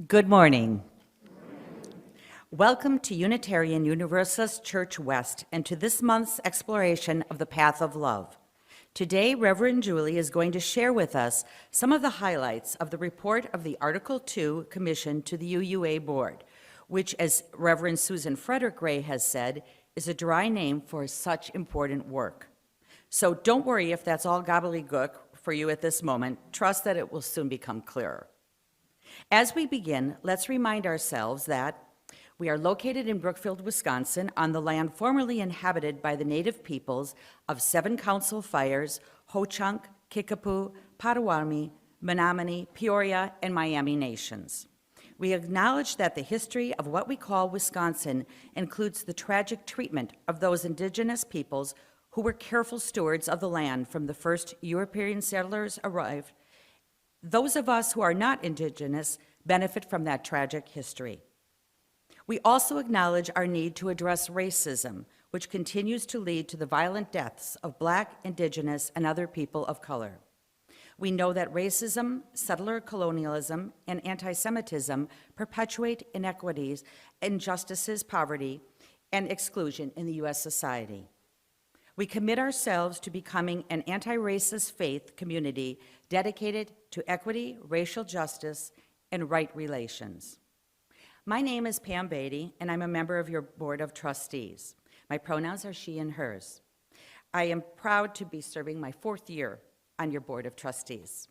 Good morning. Welcome to Unitarian Universalist Church West and to this month's exploration of the path of love. Today, Reverend Julie is going to share with us some of the highlights of the report of the Article 2 Commission to the UUA Board, which, as Reverend Susan Frederick Gray has said, is a dry name for such important work. So don't worry if that's all gobbledygook for you at this moment. Trust that it will soon become clearer. As we begin, let's remind ourselves that we are located in Brookfield, Wisconsin, on the land formerly inhabited by the native peoples of Seven Council Fires, Ho-Chunk, Kickapoo, Potawatomi, Menominee, Peoria, and Miami nations. We acknowledge that the history of what we call Wisconsin includes the tragic treatment of those indigenous peoples who were careful stewards of the land from the first European settlers arrived. Those of us who are not indigenous benefit from that tragic history. We also acknowledge our need to address racism, which continues to lead to the violent deaths of Black, Indigenous, and other people of color. We know that racism, settler colonialism, and anti-Semitism perpetuate inequities, injustices, poverty, and exclusion in the U.S. society. We commit ourselves to becoming an anti-racist faith community dedicated to equity, racial justice, and right relations. My name is Pam Beatty, and I'm a member of your Board of Trustees. My pronouns are she and hers. I am proud to be serving my 4th year on your Board of Trustees.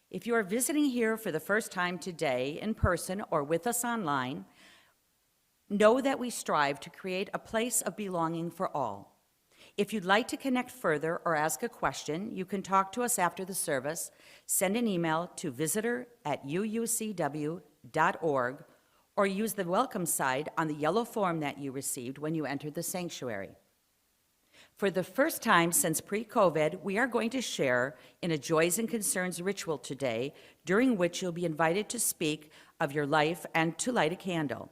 If you are visiting here for the first time today in person or with us online, know that we strive to create a place of belonging for all. If you'd like to connect further or ask a question, you can talk to us after the service, send an email to visitor@uucw.org, or use the welcome side on the yellow form that you received when you entered the sanctuary. For the first time since pre-COVID, we are going to share in a Joys and Concerns ritual today, during which you'll be invited to speak of your life and to light a candle.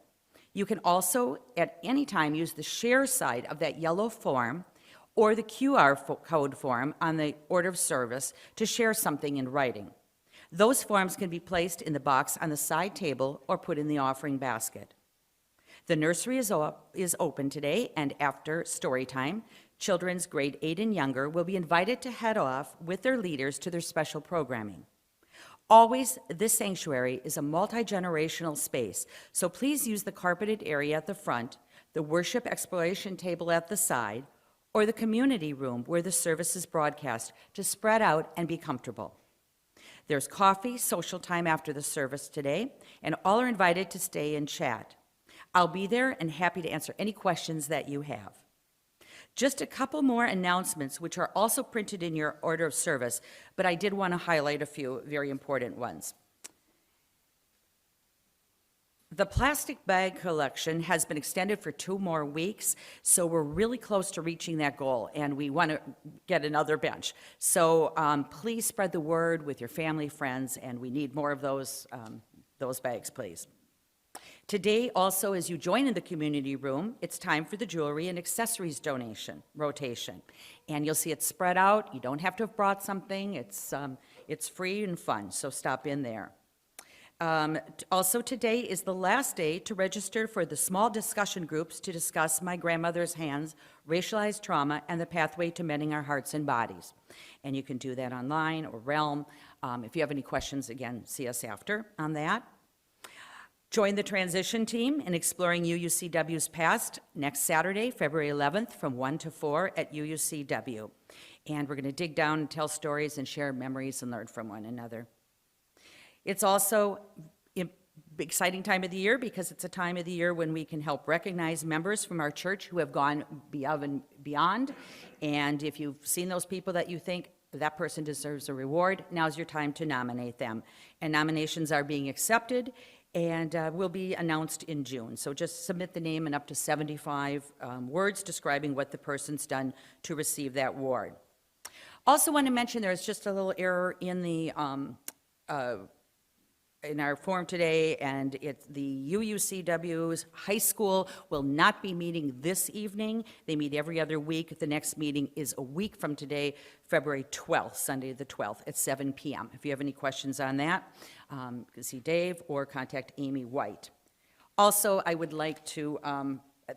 You can also, at any time, use the share side of that yellow form or the QR code form on the order of service to share something in writing. Those forms can be placed in the box on the side table or put in the offering basket. The nursery is open today, and after story time, children's grade 8 and younger will be invited to head off with their leaders to their special programming. Always, this sanctuary is a multi-generational space, so please use the carpeted area at the front, the worship exploration table at the side, or the community room where the service is broadcast to spread out and be comfortable. There's coffee, social time after the service today, and all are invited to stay and chat. I'll be there and happy to answer any questions that you have. Just a couple more announcements, which are also printed in your order of service, but I did want to highlight a few very important ones. The plastic bag collection has been extended for 2 more weeks, so we're really close to reaching that goal, and we want to get another bench. So please spread the word with your family, friends, and we need more of those bags, please. Today, also, as you join in the community room, it's time for the jewelry and accessories donation rotation. And you'll see it spread out. You don't have to have brought something. It's free and fun, so stop in there. Also today is the last day to register for the small discussion groups to discuss My Grandmother's Hands, Racialized Trauma, and the Pathway to Mending Our Hearts and Bodies. And you can do that online or Realm. If you have any questions, again, see us after on that. Join the transition team in exploring UUCW's past next Saturday, February 11th from 1 to 4 at UUCW. And we're going to dig down and tell stories and share memories and learn from one another. It's also an exciting time of the year because it's a time of the year when we can help recognize members from our church who have gone above and beyond. And if you've seen those people that you think that person deserves a reward, now's your time to nominate them. And nominations are being accepted and will be announced in June. So just submit the name and up to 75 words describing what the person's done to receive that award. Also want to mention there's just a little error in the in our forum today, and the UUCW's high school will not be meeting this evening. They meet every other week. The next meeting is a week from today, February 12th, Sunday the 12th, at 7 p.m. If you have any questions on that, you can see Dave or contact Amy White. Also, I would like to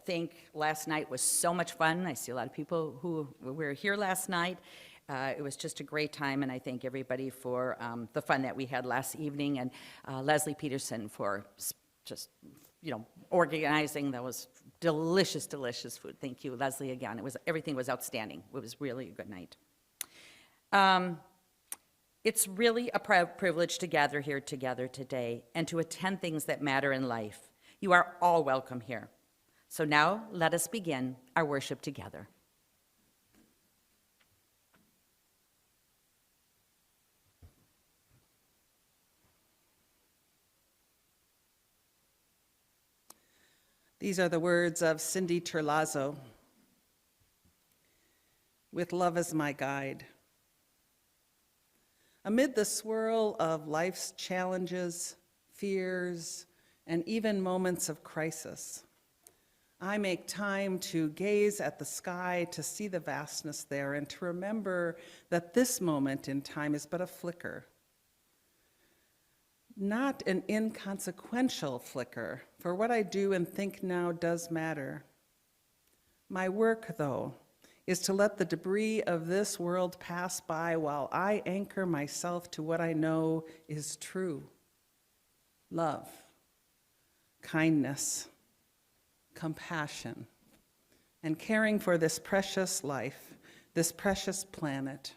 think last night was so much fun. I see a lot of people who were here last night. It was just a great time, and I thank everybody for the fun that we had last evening, and Leslie Peterson for just, organizing. That was delicious, delicious food. Thank you, Leslie, again. Everything was outstanding. It was really a good night. It's really a privilege to gather here together today and to attend things that matter in life. You are all welcome here. So now let us begin our worship together. These are the words of Cindy Terlazzo. With love as my guide. Amid the swirl of life's challenges, fears, and even moments of crisis, I make time to gaze at the sky, to see the vastness there, and to remember that this moment in time is but a flicker. Not an inconsequential flicker, for what I do and think now does matter. My work, though, is to let the debris of this world pass by while I anchor myself to what I know is true. Love, kindness, compassion, and caring for this precious life, this precious planet,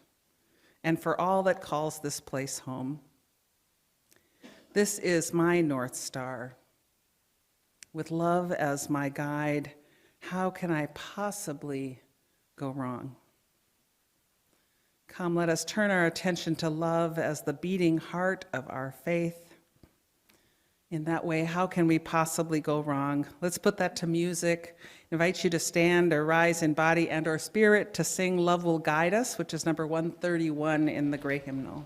and for all that calls this place home. This is my North Star. With love as my guide, how can I possibly go wrong? Come, let us turn our attention to love as the beating heart of our faith. In that way, how can we possibly go wrong? Let's put that to music. I invite you to stand or rise in body and or spirit to sing Love Will Guide Us, which is number 131 in the Gray Hymnal.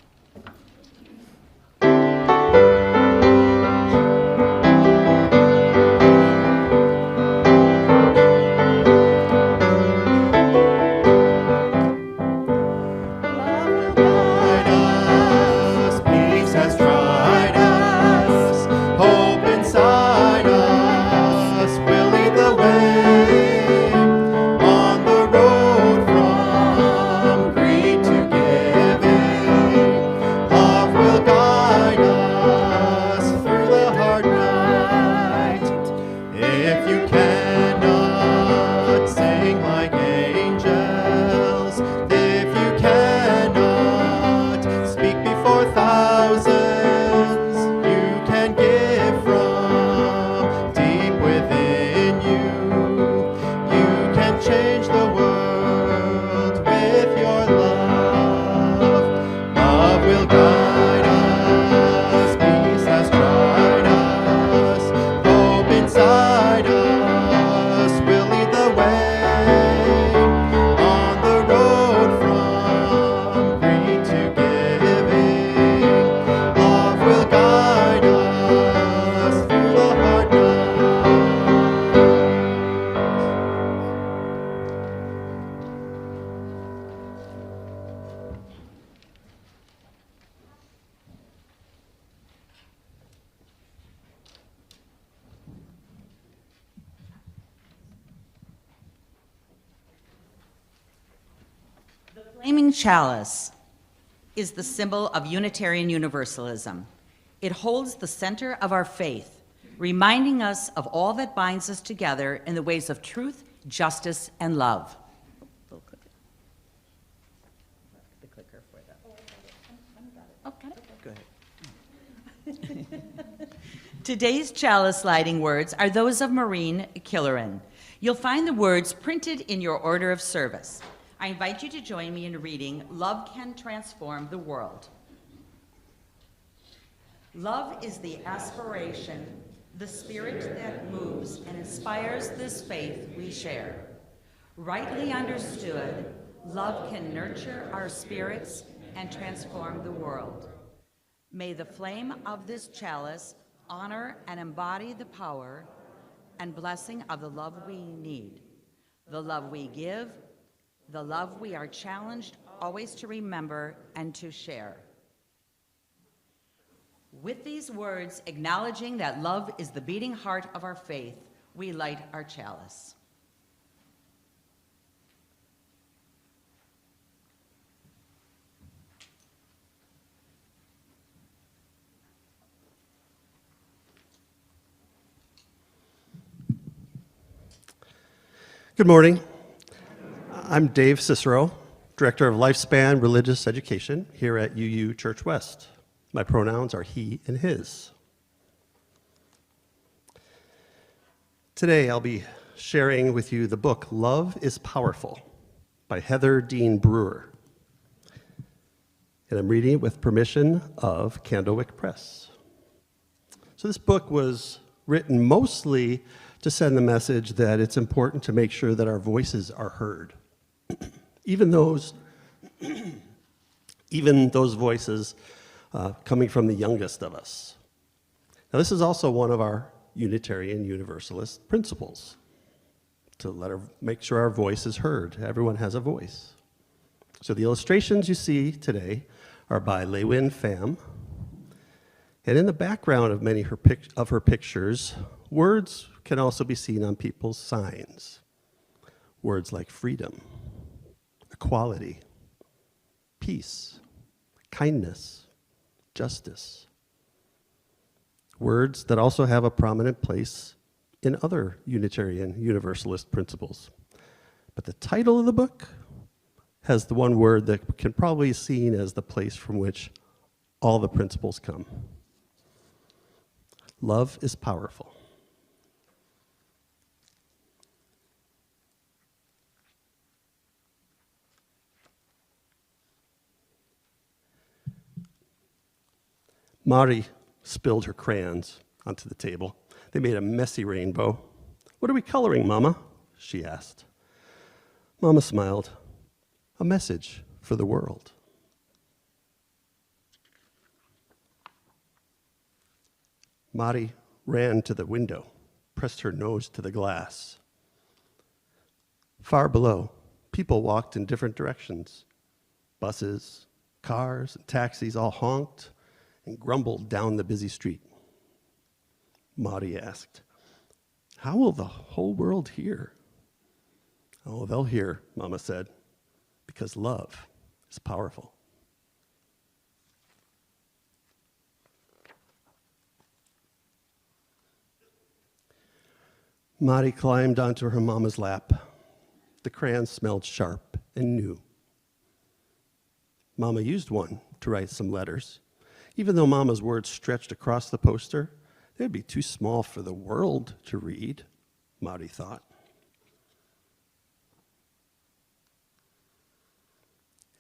Flaming chalice is the symbol of Unitarian Universalism. It holds the center of our faith, reminding us of all that binds us together in the ways of truth, justice, and love. The clicker for that. Oh, got it? Go ahead. Today's chalice lighting words are those of Maureen Killeran. You'll find the words printed in your order of service. I invite you to join me in reading Love Can Transform the World. Love is the aspiration, the spirit that moves and inspires this faith we share. Rightly understood, love can nurture our spirits and transform the world. May the flame of this chalice honor and embody the power and blessing of the love we need, the love we give, the love we are challenged always to remember and to share. With these words, acknowledging that love is the beating heart of our faith, we light our chalice. Good morning. I'm Dave Cicero, Director of Lifespan Religious Education here at UU Church West. My pronouns are he and his. Today I'll be sharing with you the book Love is Powerful by Heather Dean Brewer. And I'm reading it with permission of Candlewick Press. So this book was written mostly to send the message that it's important to make sure that our voices are heard. even those voices coming from the youngest of us. Now, this is also one of our Unitarian Universalist principles, to make sure our voice is heard. Everyone has a voice. So the illustrations you see today are by Lewin Pham, and in the background of many of her pictures, words can also be seen on people's signs. Words like freedom, equality, peace, kindness, justice. Words that also have a prominent place in other Unitarian Universalist principles. But the title of the book has the one word that can probably be seen as the place from which all the principles come. Love is powerful. Mari spilled her crayons onto the table. They made a messy rainbow. "What are we coloring, Mama?" she asked. Mama smiled. "A message for the world." Mari ran to the window, pressed her nose to the glass. Far below, people walked in different directions. Buses, cars, and taxis all honked and grumbled down the busy street. Mari asked, "How will the whole world hear?" "Oh, they'll hear," Mama said, "because love is powerful." Mari climbed onto her mama's lap. The crayons smelled sharp and new. Mama used one to write some letters. Even though Mama's words stretched across the poster, they'd be too small for the world to read, Mari thought.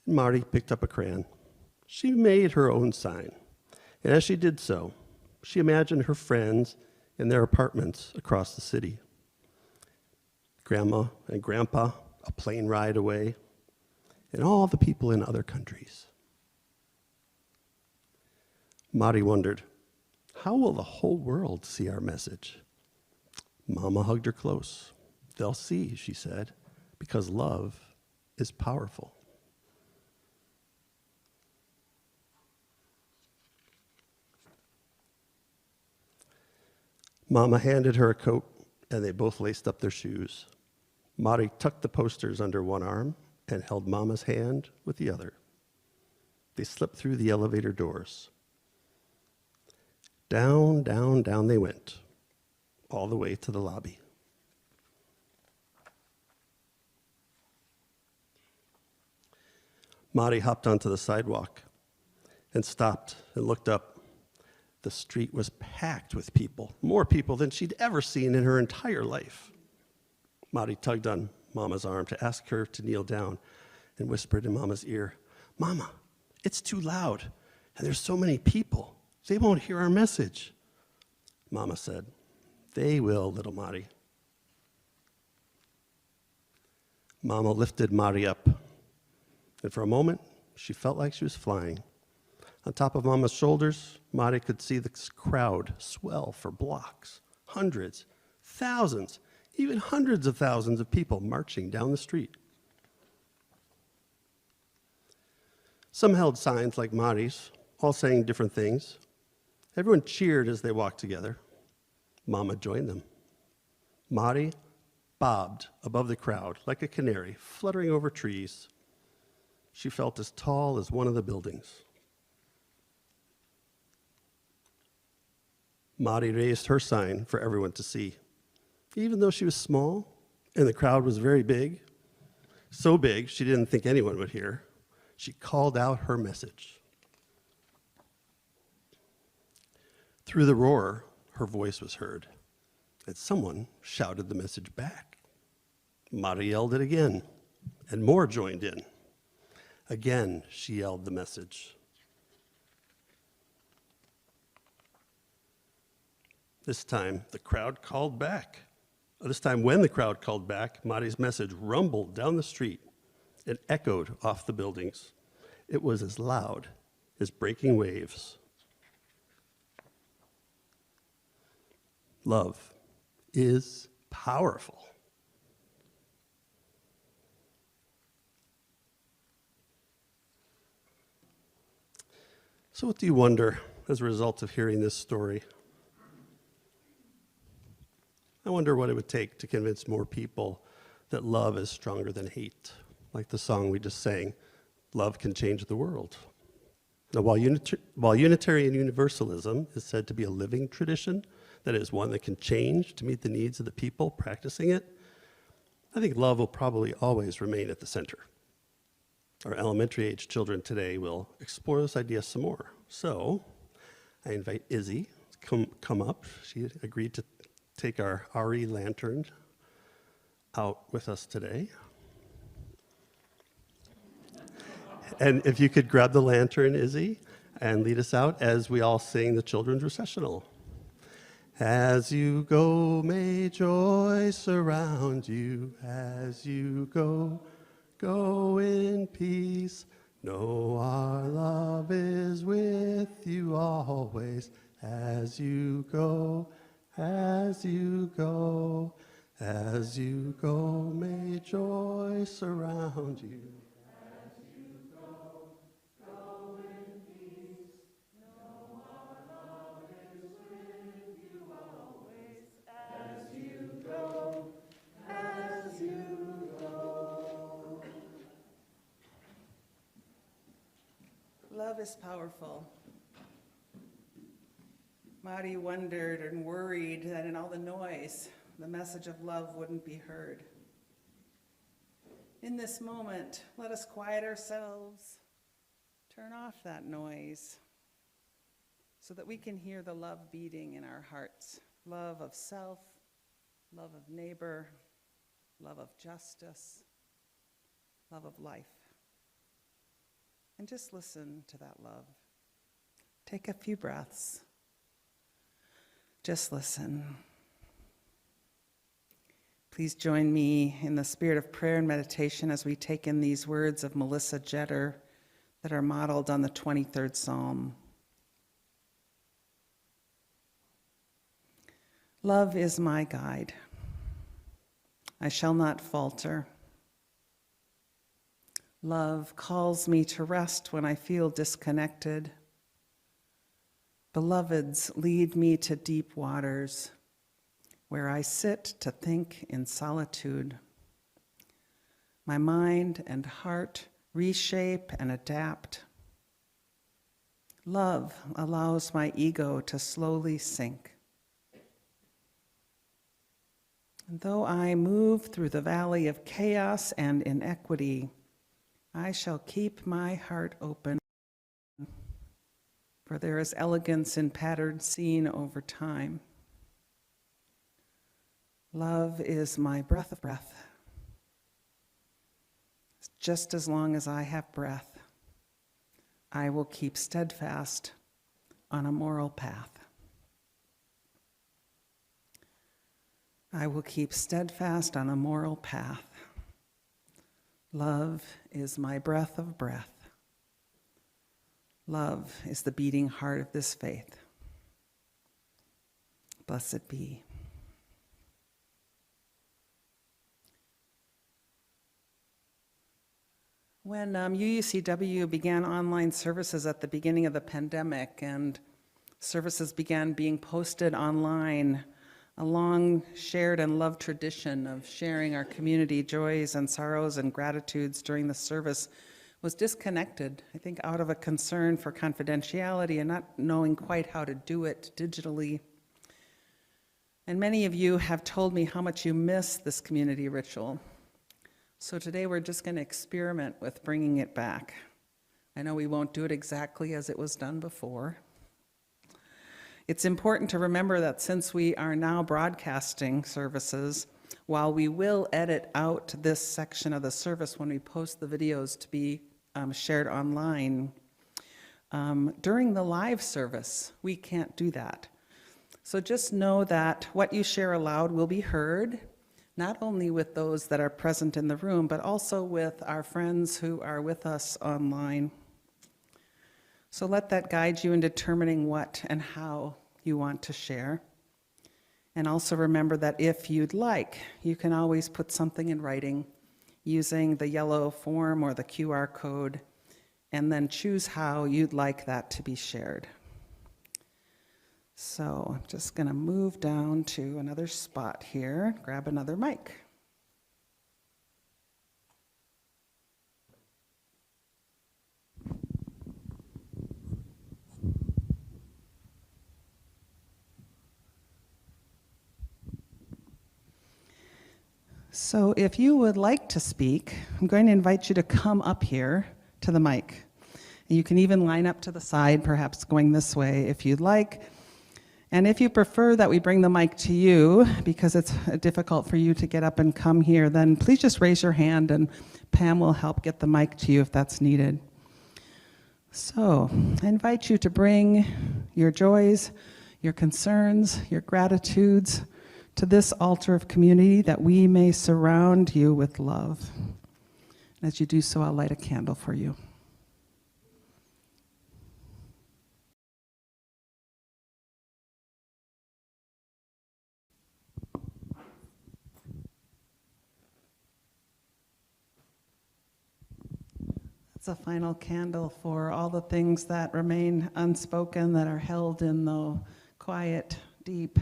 Mari picked up a crayon. She made her own sign, and as she did so, she imagined her friends in their apartments across the city. Grandma and Grandpa, a plane ride away, and all the people in other countries. Mari wondered, how will the whole world see our message? Mama hugged her close. They'll see, she said, because love is powerful. Mama handed her a coat, and they both laced up their shoes. Mari tucked the posters under one arm and held Mama's hand with the other. They slipped through the elevator doors. Down, down, down they went, all the way to the lobby. Mari hopped onto the sidewalk and stopped and looked up. The street was packed with people, more people than she'd ever seen in her entire life. Mari tugged on Mama's arm to ask her to kneel down and whispered in Mama's ear, "Mama, it's too loud, and there's so many people. They won't hear our message." Mama said, "They will, little Mari." Mama lifted Mari up, and for a moment, she felt like she was flying. On top of Mama's shoulders, Mari could see the crowd swell for blocks. Hundreds, thousands, even hundreds of thousands of people marching down the street. Some held signs like Mari's, all saying different things. Everyone cheered as they walked together. Mama joined them. Mari bobbed above the crowd like a canary, fluttering over trees. She felt as tall as one of the buildings. Mari raised her sign for everyone to see. Even though she was small and the crowd was very big, so big she didn't think anyone would hear, she called out her message. Through the roar, her voice was heard, and someone shouted the message back. Mari yelled it again, and more joined in. Again, she yelled the message. This time, the crowd called back. This time, when the crowd called back, Mari's message rumbled down the street and echoed off the buildings. It was as loud as breaking waves. Love is powerful. So what do you wonder as a result of hearing this story? I wonder what it would take to convince more people that love is stronger than hate. Like the song we just sang, love can change the world. Now, while Unitarian Universalism is said to be a living tradition, that is one that can change to meet the needs of the people practicing it, I think love will probably always remain at the center. Our elementary age children today will explore this idea some more. So I invite Izzy to come up. She agreed to take our RE lantern out with us today. And if you could grab the lantern, Izzy, and lead us out as we all sing the children's recessional. As you go, may joy surround you. As you go, go in peace. Know our love is with you always. As you go, as you go, as you go, may joy surround you. As you go, go in peace. Know our love is with you always. As you go, as you go. Love is powerful. Mari wondered and worried that in all the noise, the message of love wouldn't be heard. In this moment, let us quiet ourselves, turn off that noise, so that we can hear the love beating in our hearts. Love of self, love of neighbor, love of justice, love of life. And just listen to that love. Take a few breaths. Just listen. Please join me in the spirit of prayer and meditation as we take in these words of Melissa Jeter that are modeled on the 23rd Psalm. Love is my guide. I shall not falter. Love calls me to rest when I feel disconnected. Beloveds lead me to deep waters, where I sit to think in solitude. My mind and heart reshape and adapt. Love allows my ego to slowly sink. And though I move through the valley of chaos and inequity, I shall keep my heart open, for there is elegance in patterns seen over time. Love is my breath of breath. Just as long as I have breath, I will keep steadfast on a moral path. I will keep steadfast on a moral path. Love is my breath of breath. Love is the beating heart of this faith. Blessed be. When UUCW began online services at the beginning of the pandemic and services began being posted online, a long shared and loved tradition of sharing our community joys and sorrows and gratitudes during the service was disconnected, I think out of a concern for confidentiality and not knowing quite how to do it digitally. And many of you have told me how much you miss this community ritual. So today we're just going to experiment with bringing it back. I know we won't do it exactly as it was done before. It's important to remember that since we are now broadcasting services, while we will edit out this section of the service when we post the videos to be shared online, during the live service, we can't do that. So just know that what you share aloud will be heard, not only with those that are present in the room, but also with our friends who are with us online. So let that guide you in determining what and how you want to share. And also remember that if you'd like, you can always put something in writing using the yellow form or the QR code, and then choose how you'd like that to be shared. So I'm just going to move down to another spot here, grab another mic. So if you would like to speak, I'm going to invite you to come up here to the mic. You can even line up to the side, perhaps going this way if you'd like. And if you prefer that we bring the mic to you, because it's difficult for you to get up and come here, then please just raise your hand and Pam will help get the mic to you if that's needed. So I invite you to bring your joys, your concerns, your gratitudes to this altar of community that we may surround you with love. As you do so, I'll light a candle for you. It's a final candle for all the things that remain unspoken, that are held in the quiet, deep,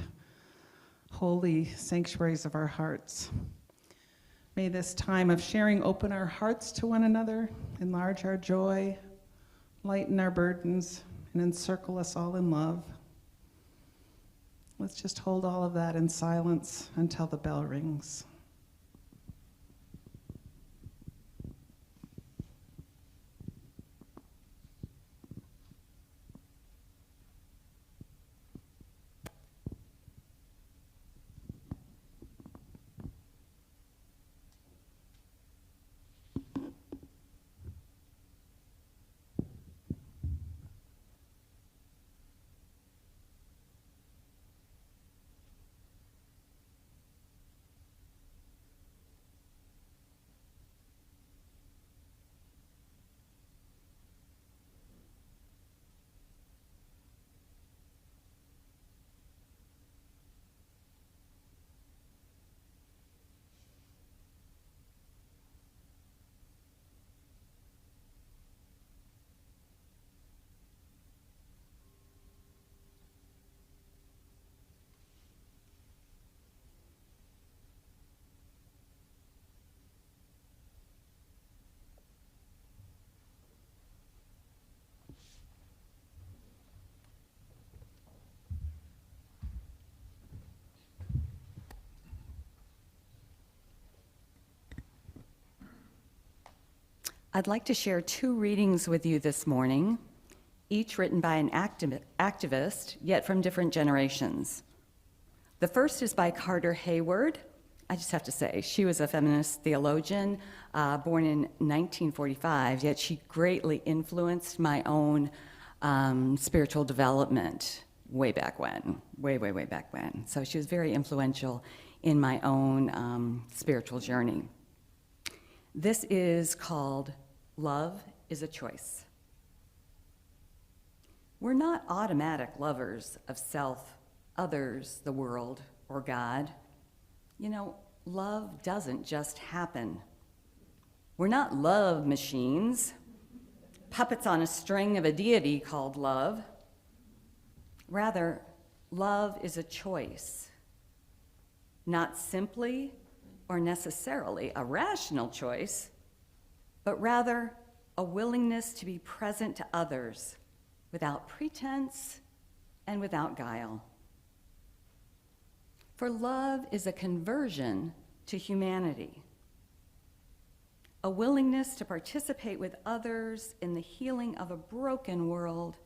holy sanctuaries of our hearts. May this time of sharing open our hearts to one another, enlarge our joy, lighten our burdens, and encircle us all in love. Let's just hold all of that in silence until the bell rings. I'd like to share two readings with you this morning, each written by an activist, yet from different generations. The first is by Carter Hayward. I just have to say, she was a feminist theologian, born in 1945, yet she greatly influenced my own spiritual development way back when, way back when. So she was very influential in my own spiritual journey. This is called Love is a Choice. We're not automatic lovers of self, others, the world, or God. You know, love doesn't just happen. We're not love machines, puppets on a string of a deity called love. Rather, love is a choice, not simply or necessarily a rational choice, but rather a willingness to be present to others without pretense and without guile. For love is a conversion to humanity, a willingness to participate with others in the healing of a broken world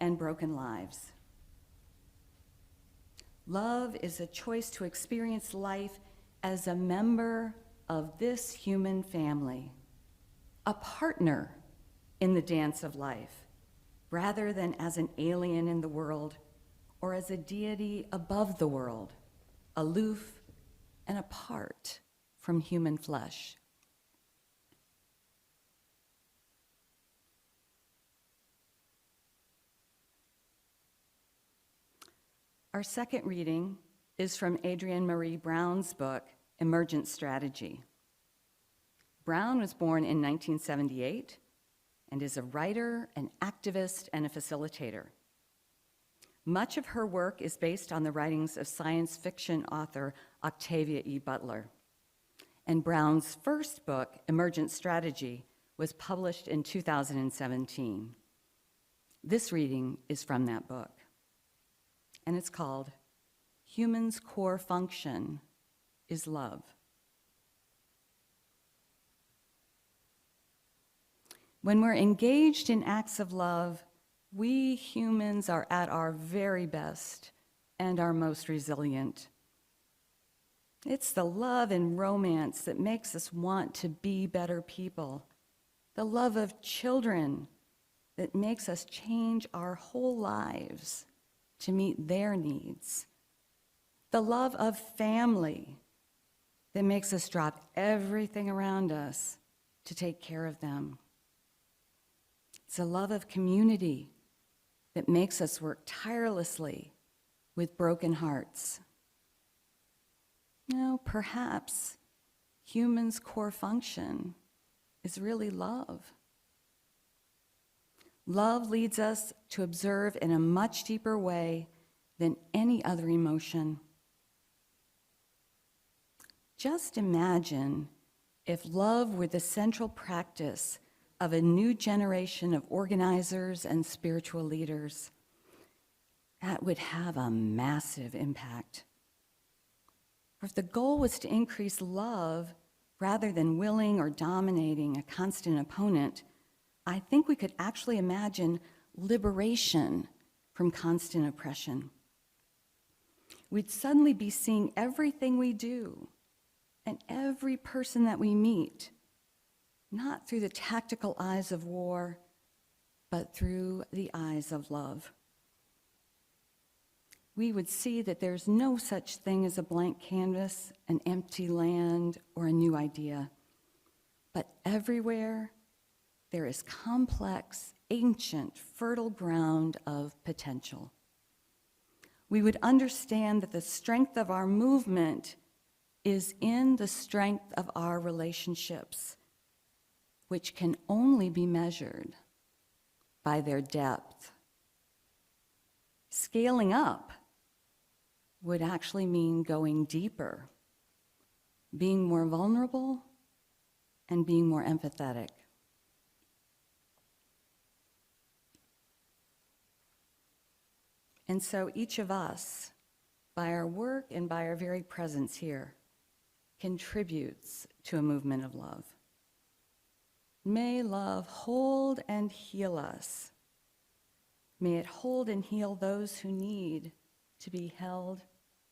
and broken lives. Love is a choice to experience life as a member of this human family, a partner in the dance of life, rather than as an alien in the world or as a deity above the world, aloof and apart from human flesh. Our second reading is from Adrienne Marie Brown's book, Emergent Strategy. Brown was born in 1978 and is a writer, an activist, and a facilitator. Much of her work is based on the writings of science fiction author Octavia E. Butler. And Brown's first book, Emergent Strategy, was published in 2017. This reading is from that book, and it's called Humans' Core Function is Love. When we're engaged in acts of love, we humans are at our very best and our most resilient. It's the love and romance that makes us want to be better people. The love of children that makes us change our whole lives to meet their needs. The love of family that makes us drop everything around us to take care of them. It's a love of community that makes us work tirelessly with broken hearts. Now, perhaps humans' core function is really love. Love leads us to observe in a much deeper way than any other emotion. Just imagine if love were the central practice of a new generation of organizers and spiritual leaders. That would have a massive impact. If the goal was to increase love rather than willing or dominating a constant opponent, I think we could actually imagine liberation from constant oppression. We'd suddenly be seeing everything we do and every person that we meet, not through the tactical eyes of war, but through the eyes of love. We would see that there's no such thing as a blank canvas, an empty land, or a new idea. But everywhere, there is complex, ancient, fertile ground of potential. We would understand that the strength of our movement is in the strength of our relationships, which can only be measured by their depth. Scaling up would actually mean going deeper, being more vulnerable, and being more empathetic. And so each of us, by our work and by our very presence here, contributes to a movement of love. May love hold and heal us. May it hold and heal those who need to be held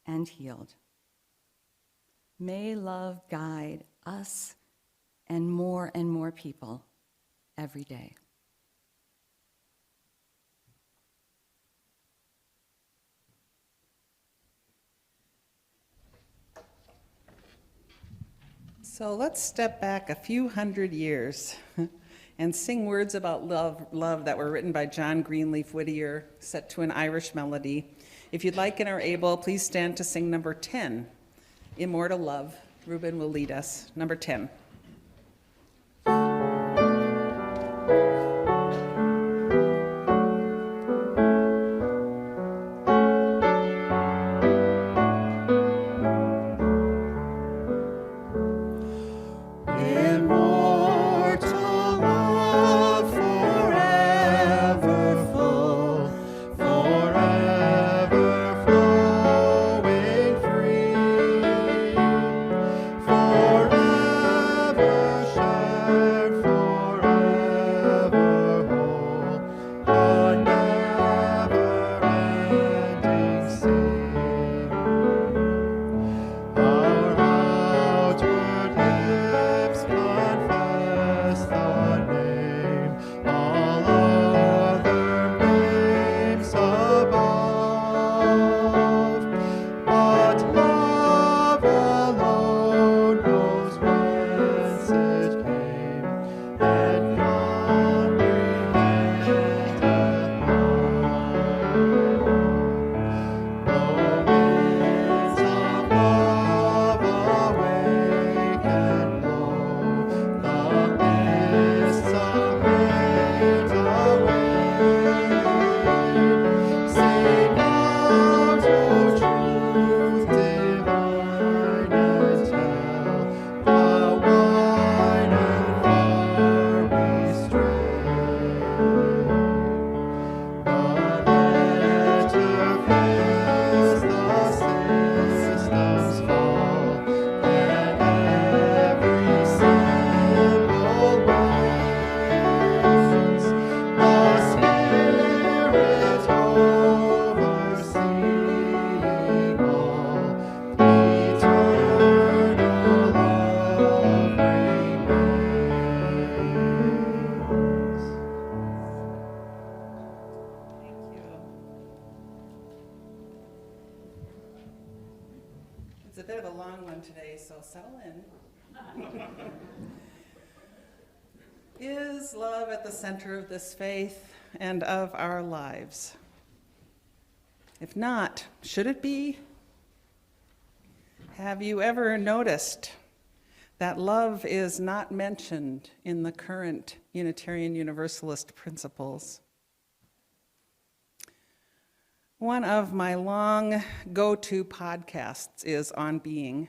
and healed. May love guide us and more people every day. So let's step back a few hundred years and sing words about love that were written by John Greenleaf Whittier, set to an Irish melody. If you'd like and are able, please stand to sing number 10, Immortal Love. Ruben will lead us. Number 10. It's a bit of a long one today, so settle in. Is love at the center of this faith and of our lives? If not, should it be? Have you ever noticed that love is not mentioned in the current Unitarian Universalist principles? One of my long go-to podcasts is On Being.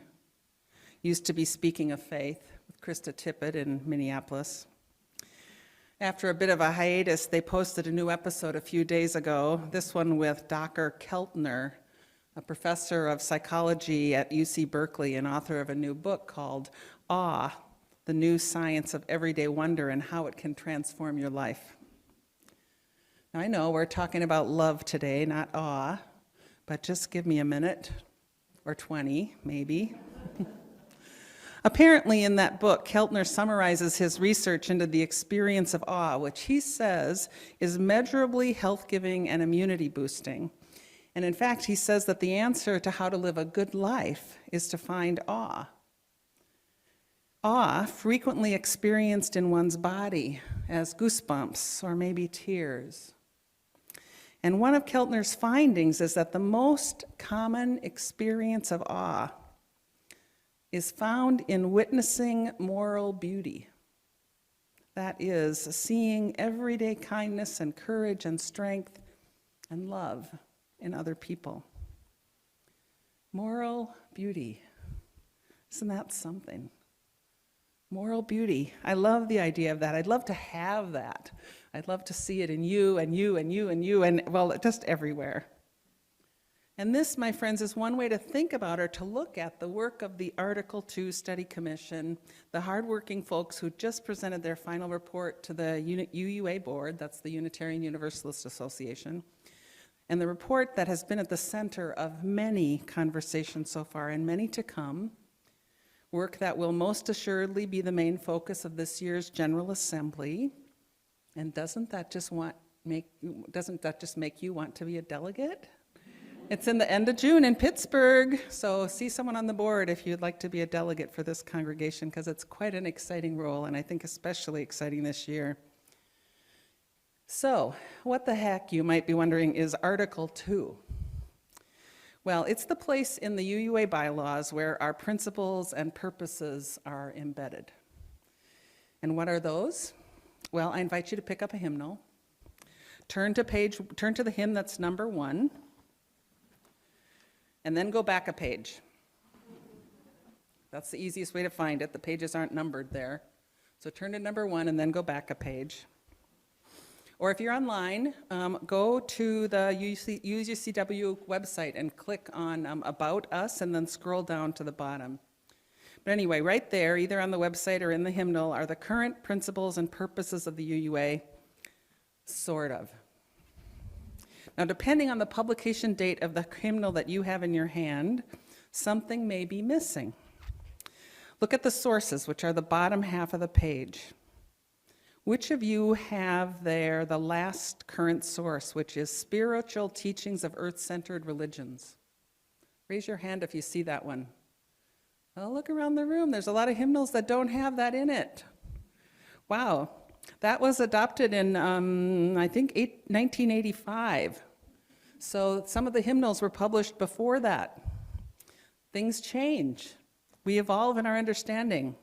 Used to be Speaking of Faith with Krista Tippett in Minneapolis. After a bit of a hiatus, they posted a new episode a few days ago, this one with Dr. Keltner, a professor of psychology at UC Berkeley and author of a new book called Awe, the New Science of Everyday Wonder and How It Can Transform Your Life. Now, I know we're talking about love today, not awe, but just give me a minute, or 20, maybe. Apparently, in that book, Keltner summarizes his research into the experience of awe, which he says is measurably health-giving and immunity-boosting. And in fact, he says that the answer to how to live a good life is to find awe. Awe, frequently experienced in one's body as goosebumps or maybe tears. And one of Keltner's findings is that the most common experience of awe is found in witnessing moral beauty. That is, seeing everyday kindness and courage and strength and love in other people. Moral beauty. Isn't that something? Moral beauty. I love the idea of that. I'd love to have that. I'd love to see it in you and you and you and you and, well, just everywhere. And this, my friends, is one way to think about or to look at the work of the Article 2 Study Commission, the hardworking folks who just presented their final report to the UUA board, that's the Unitarian Universalist Association, and the report that has been at the center of many conversations so far and many to come, work that will most assuredly be the main focus of this year's General Assembly. And doesn't that just make you want to be a delegate? It's in the end of June in Pittsburgh, so see someone on the board if you'd like to be a delegate for this congregation, because it's quite an exciting role, and I think especially exciting this year. So, what the heck, you might be wondering, is Article 2? Well, it's the place in the UUA bylaws where our principles and purposes are embedded. And what are those? Well, I invite you to pick up a hymnal, turn to the hymn that's number 1, and then go back a page. That's the easiest way to find it. The pages aren't numbered there. So turn to number 1 and then go back a page. Or if you're online, go to the UCW website and click on About Us and then scroll down to the bottom. But anyway, right there, either on the website or in the hymnal, are the current principles and purposes of the UUA, sort of. Now, depending on the publication date of the hymnal that you have in your hand, something may be missing. Look at the sources, which are the bottom half of the page. Which of you have there the last current source, which is Spiritual Teachings of Earth-Centered Religions? Raise your hand if you see that one. Oh, look around the room. There's a lot of hymnals that don't have that in it. Wow. That was adopted in, I think, 1985. So some of the hymnals were published before that. Things change. We evolve in our understanding.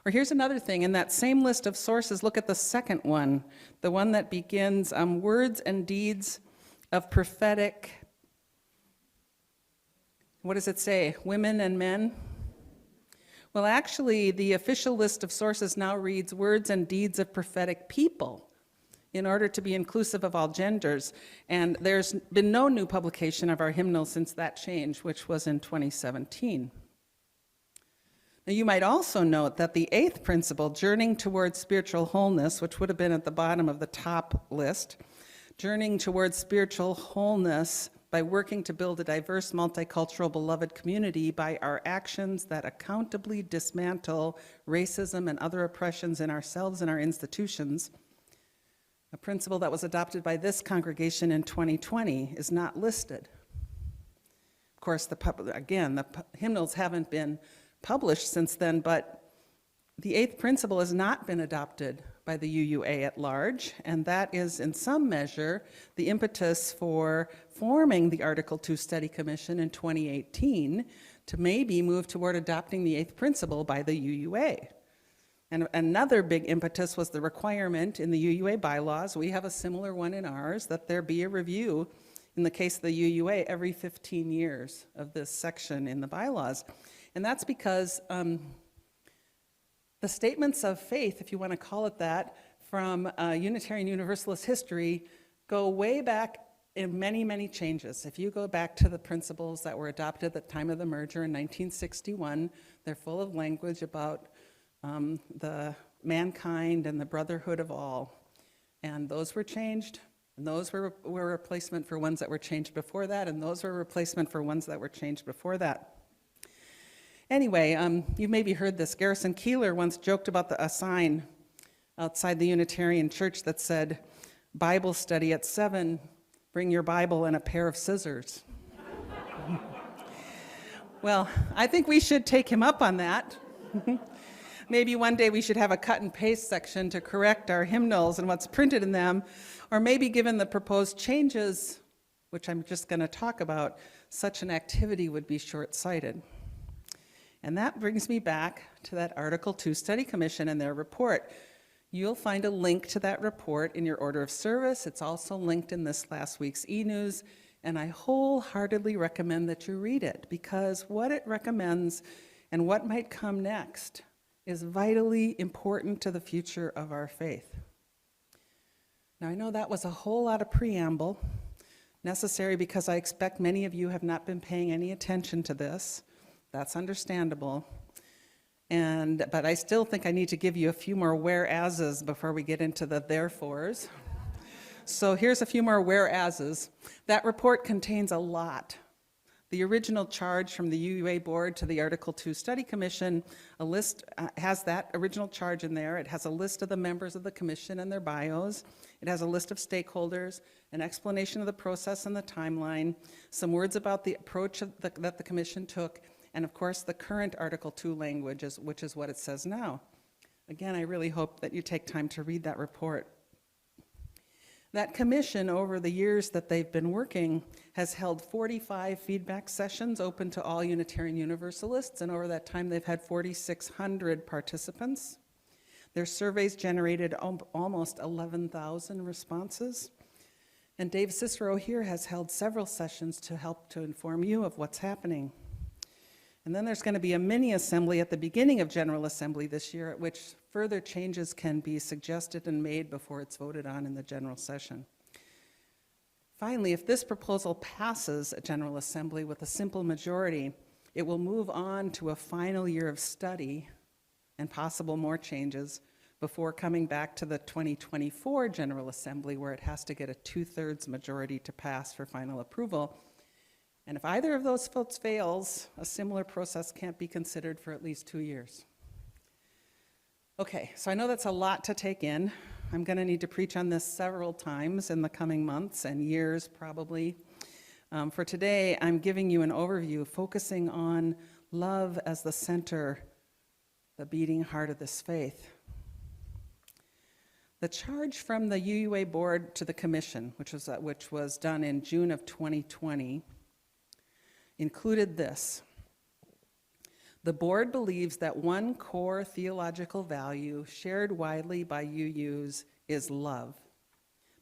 Or here's another thing. In that same list of sources, look at the second one, the one that begins, words and deeds of prophetic, what does it say, women and men? Well, actually, the official list of sources now reads words and deeds of prophetic people in order to be inclusive of all genders. And there's been no new publication of our hymnal since that change, which was in 2017. Now, you might also note that the 8th principle, journeying towards spiritual wholeness, which would have been at the bottom of the top list, journeying towards spiritual wholeness by working to build a diverse, multicultural, beloved community by our actions that accountably dismantle racism and other oppressions in ourselves and our institutions, a principle that was adopted by this congregation in 2020, is not listed. Of course, the hymnals haven't been published since then, but the 8th principle has not been adopted by the UUA at large, and that is in some measure the impetus for forming the Article 2 Study Commission in 2018 to maybe move toward adopting the 8th principle by the UUA. And another big impetus was the requirement in the UUA bylaws, we have a similar one in ours, that there be a review in the case of the UUA every 15 years of this section in the bylaws. And that's because the statements of faith, if you want to call it that, from Unitarian Universalist history go way back in many, many changes. If you go back to the principles that were adopted at the time of the merger in 1961, they're full of language about the mankind and the brotherhood of all. And those were changed, and those were replacement for ones that were changed before that, and those were replacement for ones that were changed before that. Anyway, you've maybe heard this. Garrison Keillor once joked about a sign outside the Unitarian Church that said, "Bible study at 7, bring your Bible and a pair of scissors." Well, I think we should take him up on that. Maybe one day we should have a cut and paste section to correct our hymnals and what's printed in them, or maybe given the proposed changes, which I'm just going to talk about, such an activity would be short-sighted. And that brings me back to that Article 2 Study Commission and their report. You'll find a link to that report in your order of service. It's also linked in this last week's e-news, and I wholeheartedly recommend that you read it, because what it recommends and what might come next is vitally important to the future of our faith. Now, I know that was a whole lot of preamble, necessary because I expect many of you have not been paying any attention to this. That's understandable. But I still think I need to give you a few more whereases before we get into the therefores. So here's a few more whereases. That report contains a lot The original charge from the UUA board to the Article 2 Study Commission, a list has that original charge in there. It has a list of the members of the commission and their bios. It has a list of stakeholders, an explanation of the process and the timeline, some words about the approach that the commission took, and of course the current Article 2 language, which is what it says now. Again, I really hope that you take time to read that report. That commission, over the years that they've been working, has held 45 feedback sessions open to all Unitarian Universalists, and over that time they've had 4,600 participants. Their surveys generated almost 11,000 responses. And Dave Cicero here has held several sessions to help to inform you of what's happening. And then there's going to be a mini assembly at the beginning of General Assembly this year, at which further changes can be suggested and made before it's voted on in the general session. Finally, if this proposal passes at General Assembly with a simple majority, it will move on to a final year of study and possible more changes before coming back to the 2024 General Assembly, where it has to get a 2/3 majority to pass for final approval. And if either of those votes fails, a similar process can't be considered for at least 2 years. Okay, so I know that's a lot to take in. I'm going to need to preach on this several times in the coming months and years, probably. For today, I'm giving you an overview, focusing on love as the center, the beating heart of this faith. The charge from the UUA board to the commission, which was done in June of 2020, included this: the board believes that one core theological value shared widely by UUs is love.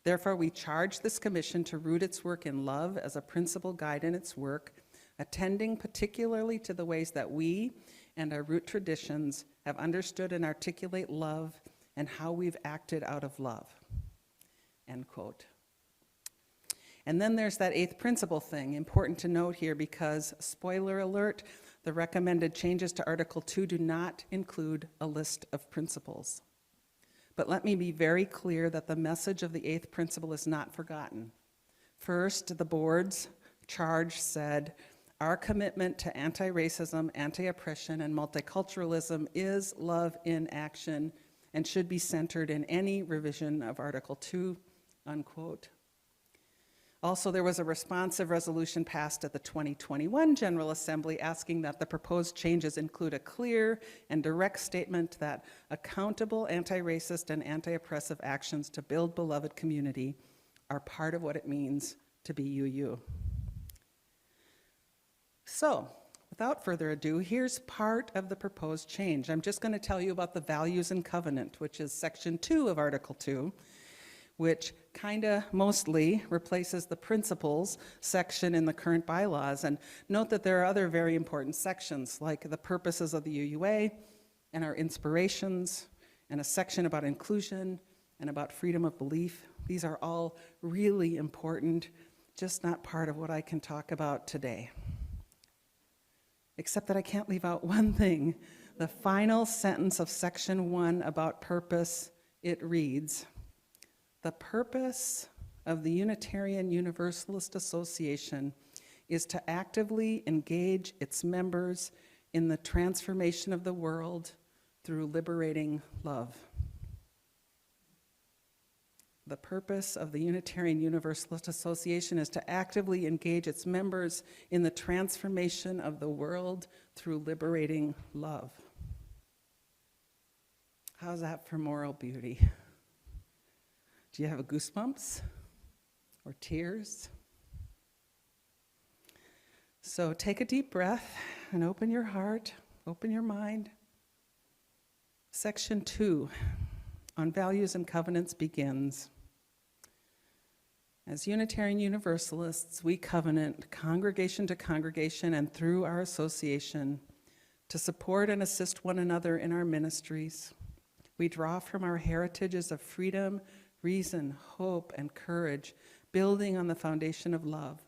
Therefore, we charge this commission to root its work in love as a principal guide in its work, attending particularly to the ways that we and our root traditions have understood and articulate love and how we've acted out of love. End quote. And then there's that 8th principle thing, important to note here because, spoiler alert, the recommended changes to Article 2 do not include a list of principles. But let me be very clear that the message of the 8th principle is not forgotten. First, the board's charge said, our commitment to anti-racism, anti-oppression, and multiculturalism is love in action and should be centered in any revision of Article 2, unquote. Also, there was a responsive resolution passed at the 2021 General Assembly asking that the proposed changes include a clear and direct statement that accountable anti-racist and anti-oppressive actions to build beloved community are part of what it means to be UU. So, without further ado, here's part of the proposed change. I'm just going to tell you about the values and covenant, which is section 2 of Article 2, which mostly replaces the principles section in the current bylaws. And note that there are other very important sections, like the purposes of the UUA and our inspirations, and a section about inclusion and about freedom of belief. These are all really important, just not part of what I can talk about today. Except that I can't leave out one thing. The final sentence of section 1 about purpose, it reads, the purpose of the Unitarian Universalist Association is to actively engage its members in the transformation of the world through liberating love. The purpose of the Unitarian Universalist Association is to actively engage its members in the transformation of the world through liberating love. How's that for moral beauty? Do you have goosebumps or tears? So take a deep breath and open your heart, open your mind. Section 2 on values and covenants begins. As Unitarian Universalists, we covenant congregation to congregation and through our association to support and assist one another in our ministries. We draw from our heritages of freedom, reason, hope, and courage, building on the foundation of love.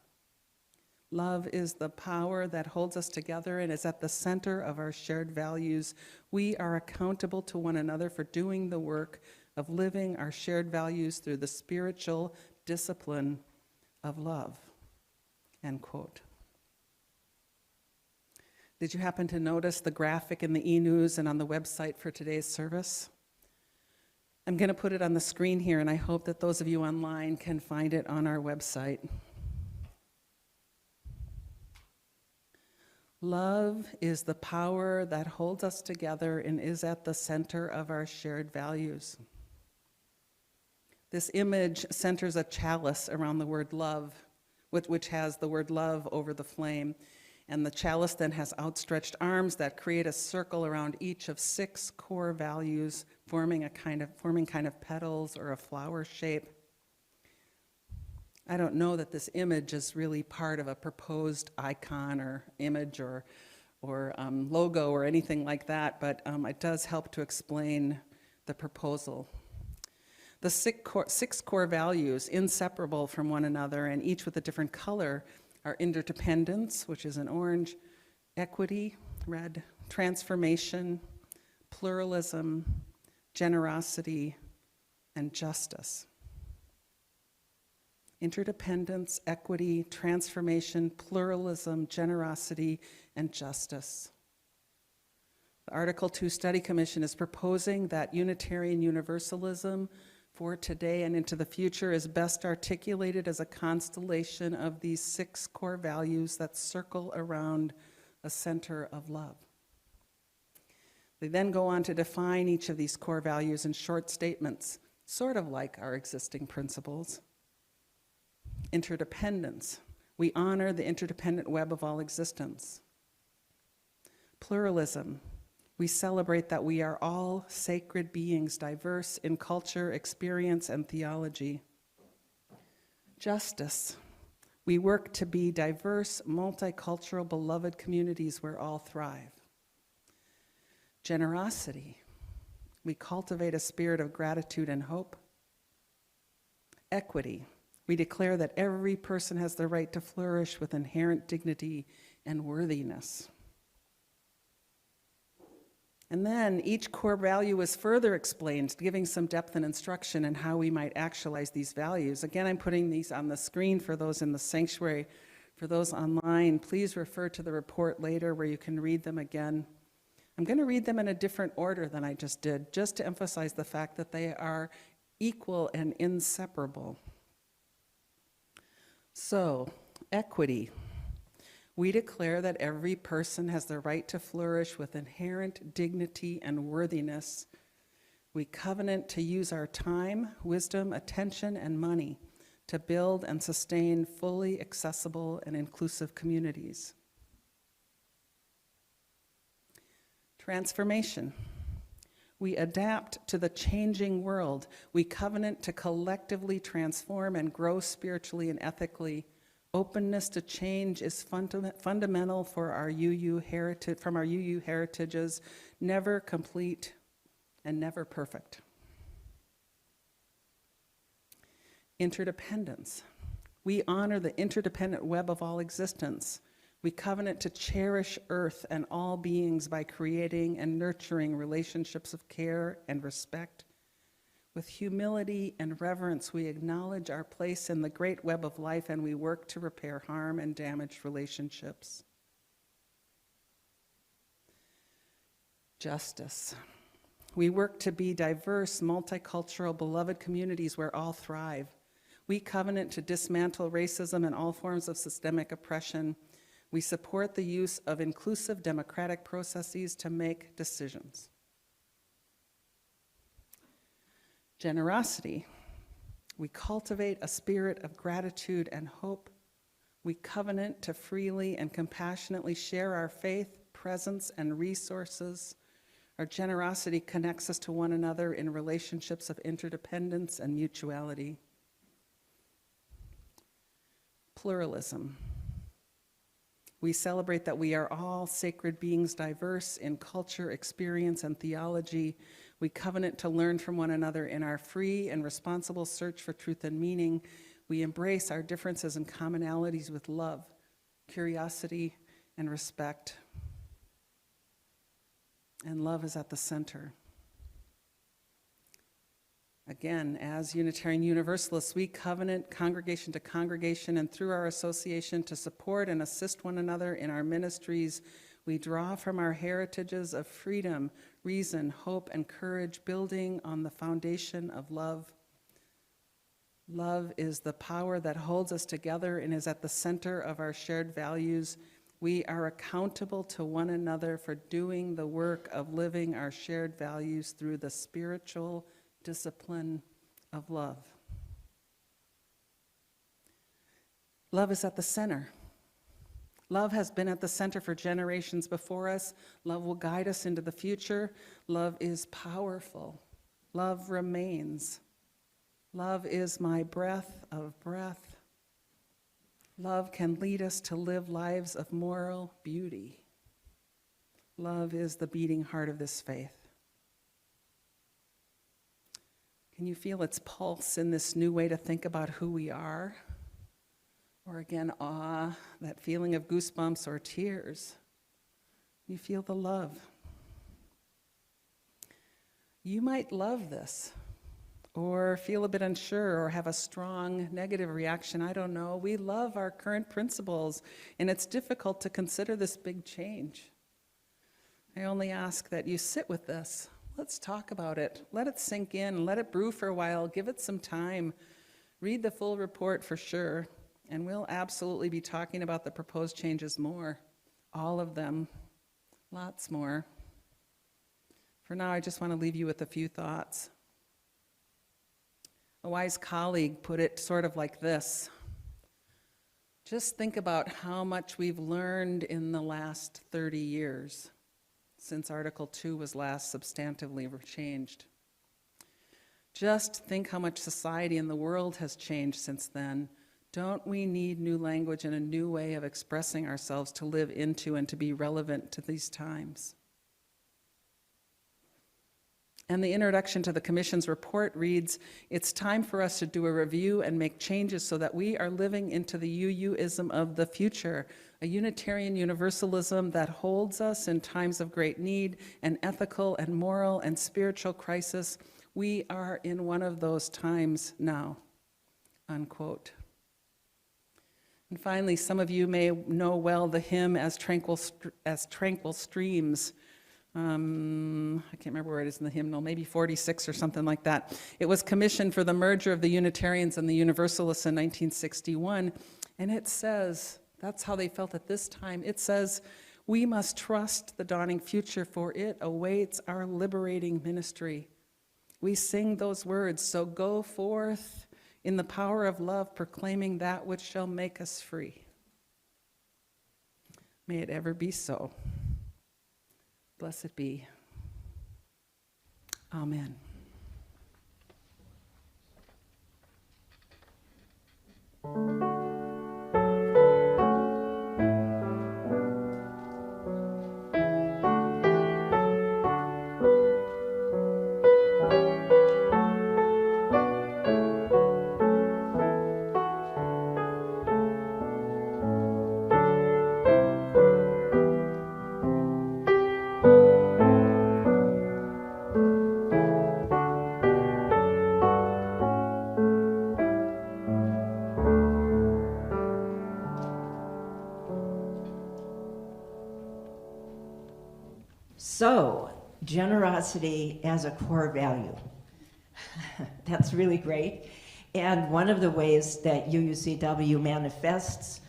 Love is the power that holds us together and is at the center of our shared values. We are accountable to one another for doing the work of living our shared values through the spiritual discipline of love. End quote. Did you happen to notice the graphic in the e-news and on the website for today's service? I'm going to put it on the screen here, and I hope that those of you online can find it on our website. Love is the power that holds us together and is at the center of our shared values. This image centers a chalice around the word love, which has the word love over the flame. And the chalice then has outstretched arms that create a circle around each of 6 core values, forming kind of petals or a flower shape. I don't know that this image is really part of a proposed icon or image or logo or anything like that, but it does help to explain the proposal. The 6 core values, inseparable from one another and each with a different color, are interdependence, which is an orange, equity, red, transformation, pluralism, generosity, and justice. Interdependence, equity, transformation, pluralism, generosity, and justice. The Article 2 Study Commission is proposing that Unitarian Universalism for today and into the future is best articulated as a constellation of these 6 core values that circle around a center of love. They then go on to define each of these core values in short statements, sort of like our existing principles. Interdependence. We honor the interdependent web of all existence. Pluralism. We celebrate that we are all sacred beings, diverse in culture, experience, and theology. Justice. We work to be diverse, multicultural, beloved communities where all thrive. Generosity. We cultivate a spirit of gratitude and hope. Equity. We declare that every person has the right to flourish with inherent dignity and worthiness. And then each core value is further explained, giving some depth and instruction in how we might actualize these values. Again, I'm putting these on the screen for those in the sanctuary. For those online, please refer to the report later where you can read them again. I'm going to read them in a different order than I just did, just to emphasize the fact that they are equal and inseparable. So, equity. We declare that every person has the right to flourish with inherent dignity and worthiness. We covenant to use our time, wisdom, attention, and money to build and sustain fully accessible and inclusive communities. Transformation. We adapt to the changing world. We covenant to collectively transform and grow spiritually and ethically. Openness to change is fundamental for our UU heritage, from our UU heritages, never complete and never perfect. Interdependence. We honor the interdependent web of all existence. We covenant to cherish Earth and all beings by creating and nurturing relationships of care and respect. With humility and reverence, we acknowledge our place in the great web of life and we work to repair harm and damaged relationships. Justice. We work to be diverse, multicultural, beloved communities where all thrive. We covenant to dismantle racism and all forms of systemic oppression. We support the use of inclusive democratic processes to make decisions. Generosity. We cultivate a spirit of gratitude and hope. We covenant to freely and compassionately share our faith, presence, and resources. Our generosity connects us to one another in relationships of interdependence and mutuality. Pluralism. We celebrate that we are all sacred beings, diverse in culture, experience, and theology. We covenant to learn from one another in our free and responsible search for truth and meaning. We embrace our differences and commonalities with love, curiosity, and respect. And love is at the center. Again, as Unitarian Universalists, we covenant congregation to congregation and through our association to support and assist one another in our ministries We draw from our heritages of freedom, reason, hope, and courage, building on the foundation of love. Love is the power that holds us together and is at the center of our shared values. We are accountable to one another for doing the work of living our shared values through the spiritual discipline of love. Love is at the center. Love has been at the center for generations before us. Love will guide us into the future. Love is powerful. Love remains. Love is my breath of breath. Love can lead us to live lives of moral beauty. Love is the beating heart of this faith. Can you feel its pulse in this new way to think about who we are? Or again, awe, that feeling of goosebumps or tears. You feel the love. You might love this, or feel a bit unsure, or have a strong negative reaction. I don't know. We love our current principles, and it's difficult to consider this big change. I only ask that you sit with this. Let's talk about it. Let it sink in. Let it brew for a while. Give it some time. Read the full report for sure. And we'll absolutely be talking about the proposed changes more. All of them. Lots more. For now, I just want to leave you with a few thoughts. A wise colleague put it sort of like this. Just think about how much we've learned in the last 30 years since Article 2 was last substantively changed. Just think how much society and the world has changed since then. Don't we need new language and a new way of expressing ourselves to live into and to be relevant to these times? And the introduction to the Commission's report reads, "It's time for us to do a review and make changes so that we are living into the UUism of the future, a Unitarian Universalism that holds us in times of great need and ethical and moral and spiritual crisis. We are in one of those times now," unquote. And finally, some of you may know well the hymn As Tranquil Streams. I can't remember where it is in the hymnal, maybe 46 or something like that. It was commissioned for the merger of the Unitarians and the Universalists in 1961, and it says, that's how they felt at this time, it says, "We must trust the dawning future, for it awaits our liberating ministry." We sing those words, so go forth in the power of love, proclaiming that which shall make us free. May it ever be so. Blessed be. Amen. So, generosity as a core value. That's really great. And one of the ways that UUCW manifests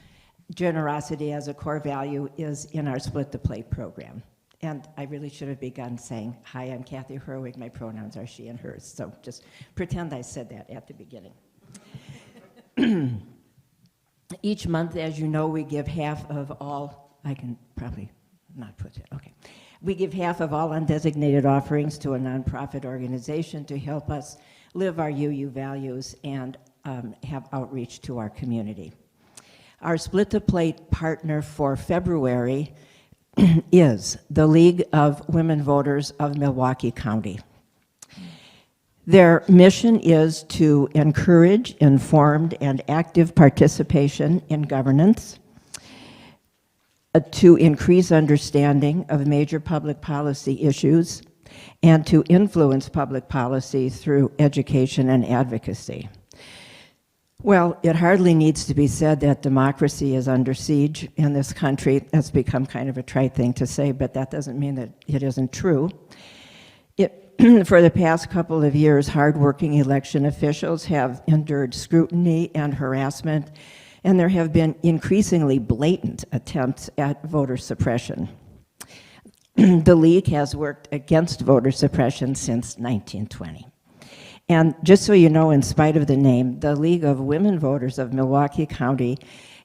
generosity as a core value is in our Split the Plate program. And I really should have begun saying, "Hi, I'm Kathy Herwig. My pronouns are she and hers." So just pretend I said that at the beginning. Each month, as you know, we give half of all, I can probably not put it, okay. We give half of all undesignated offerings to a nonprofit organization to help us live our UU values and have outreach to our community. Our Split the Plate partner for February is the League of Women Voters of Milwaukee County. Their mission is to encourage informed and active participation in governance, to increase understanding of major public policy issues, and to influence public policy through education and advocacy. Well, it hardly needs to be said that democracy is under siege in this country. That's become kind of a trite thing to say, but that doesn't mean that it isn't true. For the past couple of years, hardworking election officials have endured scrutiny and harassment, and there have been increasingly blatant attempts at voter suppression. The League has worked against voter suppression since 1920. And just so you know, in spite of the name, the League of Women Voters of Milwaukee County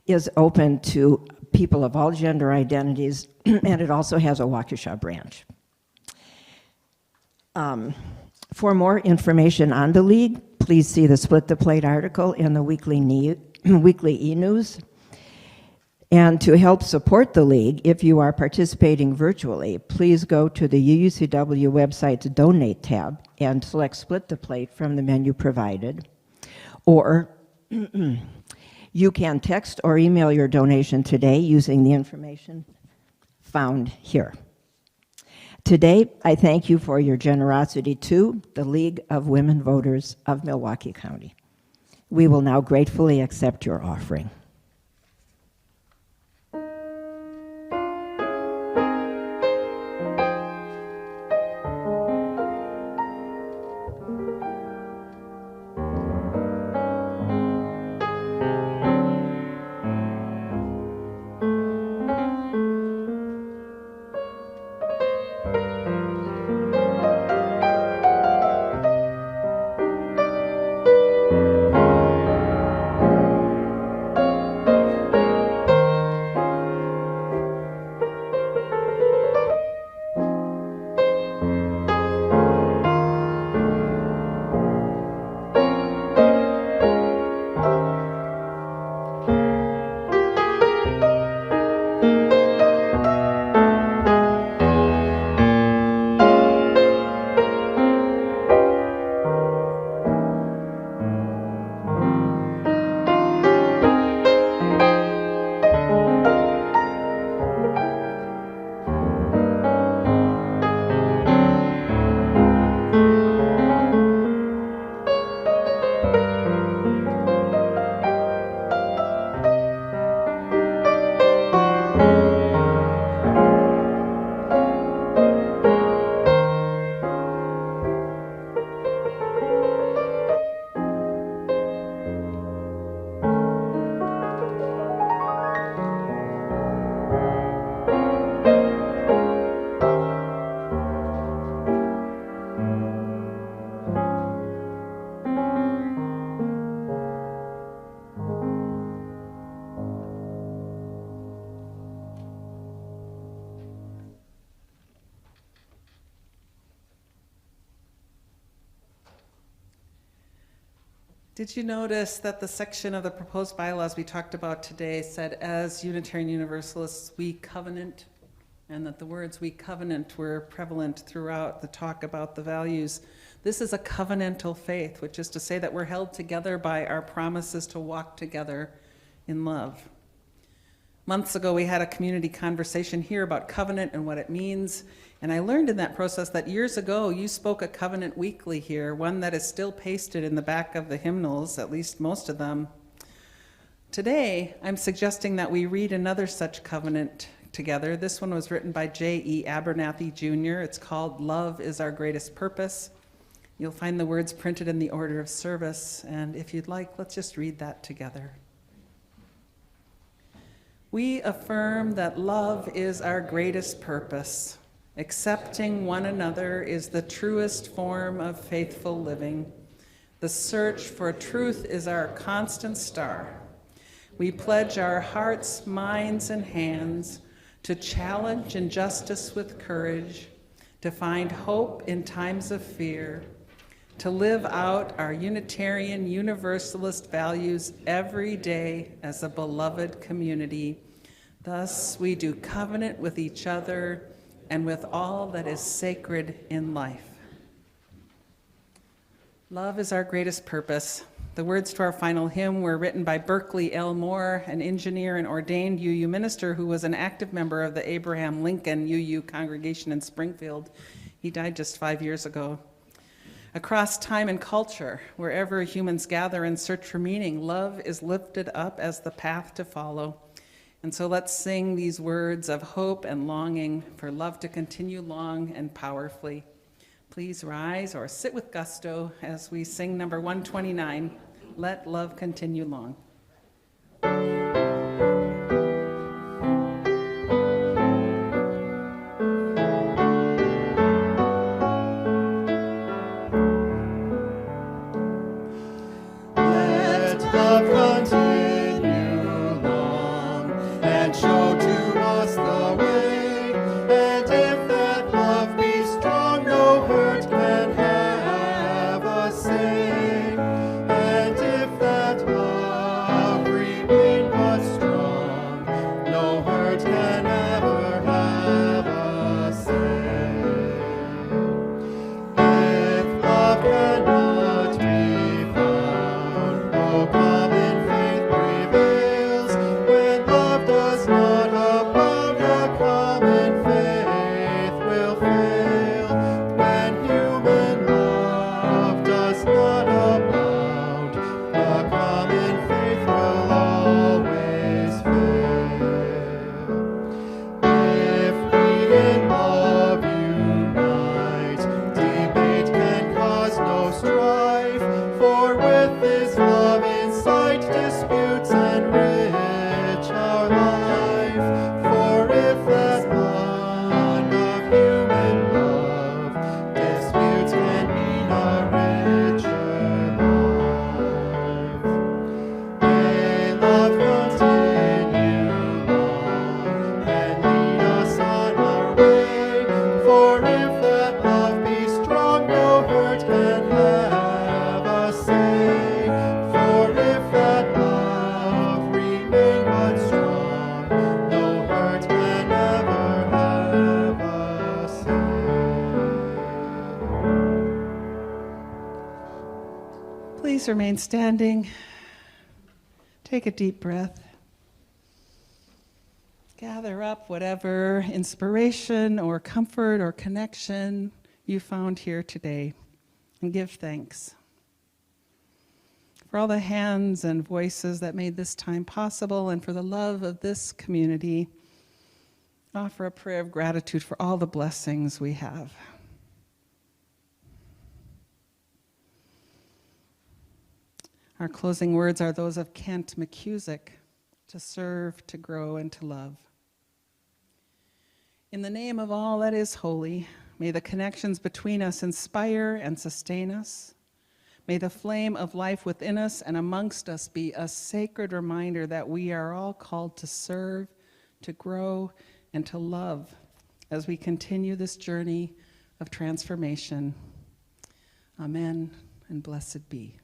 is open to people of all gender identities, and it also has a Waukesha branch. For more information on the League, please see the Split the Plate article in the weekly e-news. And to help support the League, if you are participating virtually, please go to the UUCW website's Donate tab and select Split the Plate from the menu provided. Or you can text or email your donation today using the information found here. Today, I thank you for your generosity to the League of Women Voters of Milwaukee County. We will now gratefully accept your offering. Did you notice that the section of the proposed bylaws we talked about today said, as Unitarian Universalists, we covenant, and that the words we covenant were prevalent throughout the talk about the values? This is a covenantal faith, which is to say that we're held together by our promises to walk together in love. Months ago, we had a community conversation here about covenant and what it means. And I learned in that process that years ago, you spoke a covenant weekly here, one that is still pasted in the back of the hymnals, at least most of them. Today, I'm suggesting that we read another such covenant together. This one was written by J.E. Abernathy Jr. It's called Love is Our Greatest Purpose. You'll find the words printed in the order of service. And if you'd like, let's just read that together. We affirm that love is our greatest purpose. Accepting one another is the truest form of faithful living. The search for truth is our constant star. We pledge our hearts, minds, and hands to challenge injustice with courage, to find hope in times of fear, to live out our Unitarian Universalist values every day as a beloved community. Thus, we do covenant with each other and with all that is sacred in life. Love is our greatest purpose. The words to our final hymn were written by Berkeley L. Moore, an engineer and ordained UU minister who was an active member of the Abraham Lincoln UU congregation in Springfield. He died just 5 years ago. Across time and culture, wherever humans gather and search for meaning, love is lifted up as the path to follow. And so let's sing these words of hope and longing for love to continue long and powerfully. Please rise or sit with gusto as we sing number 129, Let Love Continue Long. Let love continue long and show to us the way. And if that love be strong, no hurt can have a say. And if that love remain but strong, no hurt can ever have a say. If love cannot be found, no common faith prevails. When love does not abound, a common faith will fail. When human love does not abound, a common faith will always fail. If we in love unite, debate can cause no strife. For with this love in sight, disputes enrich our life. For if that bond of human love, disputes can mean a richer life. May love continue long and lead us on our way. For if that love be strong, no hurt can have a say. For if that love remain but strong, no hurt can ever have a say. Please remain standing. Take a deep breath. Gather up whatever inspiration or comfort or connection you found here today and give thanks for all the hands and voices that made this time possible and for the love of this community. Offer a prayer of gratitude for all the blessings we have. Our closing words are those of Kent McCusick, to serve, to grow, and to love. In the name of all that is holy, may the connections between us inspire and sustain us. May the flame of life within us and amongst us be a sacred reminder that we are all called to serve, to grow, and to love as we continue this journey of transformation. Amen, and blessed be.